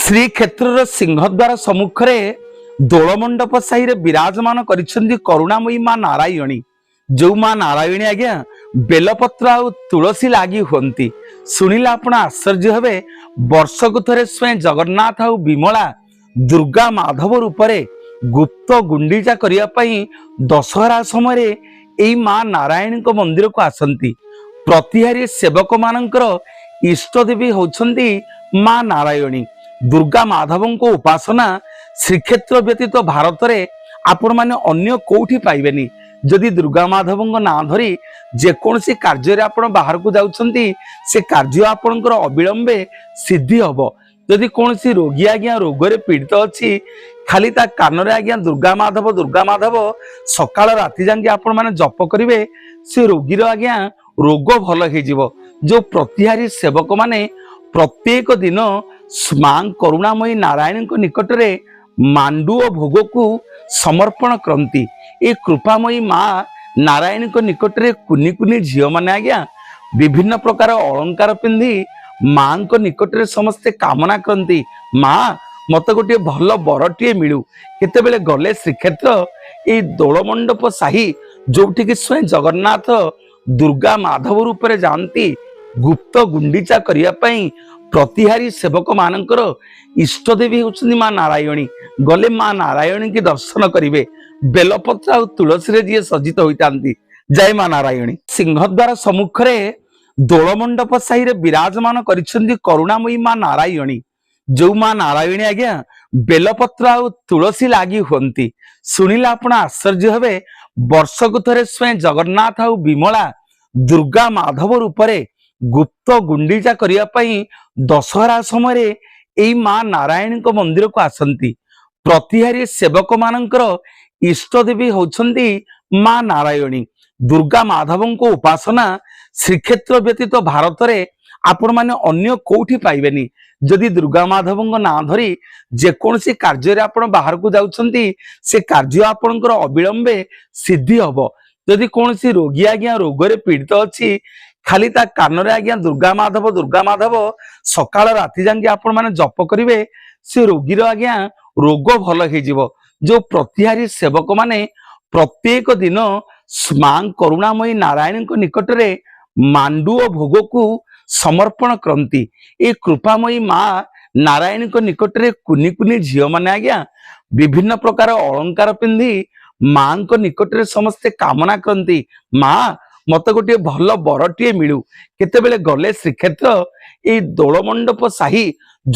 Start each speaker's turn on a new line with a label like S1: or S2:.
S1: श्रीक्षेत्र सिंहद्वार सम्मुखें दोलमंडप साहि विराजमान करिसेंती करुणामयी मां नारायणी। जो मां नारायणी आज्ञा बेलपत्र आ तुलसी लागी हुंती शुणिले आपण आश्चर्य हेबे। वर्षक थरे स्वयं जगन्नाथ आ विमला दुर्गा माधव रूपरे गुप्त गुंडीचा करिया पई दशहरा समय एई मां नारायणी को मंदिर को आसंती। प्रतिहारी सेवक मानकर इष्ट देवी होछंती मां नारायणी। दुर्गा माधवों को उपासना श्रीक्षेत्र व्यतीत भारत में आपण माने अन्य कोठी पाइबेनी। जदि दुर्गा माधवों ना धरी जेकोसी कार्य आपण बाहर को जाउछंती से कार्य आपणकर अविलंबे सिद्धि हबो। जदि कोनसी रोगी आज्ञा रोगरे पीड़ित अछि खाली ता कानरे आज्ञा दुर्गा माधव सकाळ राति जांगे आपण माने जप करिवे से रोगीर आज्ञा रोग भल हे जिवो। जो प्रतिहारी सेवक माने प्रत्येक दिन मां करुणामयी नारायण को निकटरे मांडू और भोग को समर्पण करती। ए कृपामयी मां नारायण को निकटरे कुनी कुनी झील माने आज्ञा विभिन्न प्रकार अलंकार पिंधि मां को निकटरे समस्ते कामना करती। मां मत गोटे भल बरटीए मिलू। केतेबेले गले श्रीक्षेत्र ए दोलमंडप साही जोठी कि स्वयं जगन्नाथ दुर्गा माधव रूप में जानती गुप्त गुंडीचा करिया पई प्रतिहारी सेवक मानकर इष्ट देवी होउछंती मां नारायणी। गले मां नारायणी की दर्शन करिवे। बेलपत्र आ तुलसी रे जी सज्जित होइतांती। जय मां नारायणी। सिंहद्वार सम्मुखरे दोलमंडप साहि विराजमान करिसेंती करुणामयी मां नारायणी। जो मां नारायणी आज्ञा बेलपत्र आ तुलसी लागी हुंती शुणिले आपण आश्चर्य हेबे। वर्षक थरे स्वयं जगन्नाथ आ विमला दुर्गा माधव रूपरे गुप्त गुंडीचा करिया पई दशहरा समय एई मां नारायणी को मंदिर को आसंती। प्रतिहारी सेवक मानकर इष्ट देवी होछंती मां नारायणी। दुर्गा माधवों को उपासना श्रीक्षेत्र व्यतीत भारत में आपण माने अन्य कोठी पाइबेनी। जदि दुर्गा माधवों ना धरी जेकोसी कार्य आपण बाहर को जाउछंती से कार्य आपणकर अविलंबे सिद्धि हबो। जदि कोनसी रोगी आज्ञा रोगरे पीड़ित अछि खाली ता कानरे आज्ञा दुर्गा माधव सकाळ राति जांगे आपण माने जप करिवे से रोगीर आज्ञा रोग भल हे जिवो। जो प्रतिहारी सेवक माने प्रत्येक दिन मां करुणामयी नारायण को निकटरे मांडू और भोग को समर्पण करती। ए कृपामयी मां नारायण को निकटरे कुनी कुनी झील माने आज्ञा विभिन्न प्रकार अलंकार पिंधि मां को निकटरे समस्ते कामना करती। मां मत गोटे भल बरटीए मिलू। केतेबेले गले श्रीक्षेत्र ए दोलमंडप साही जो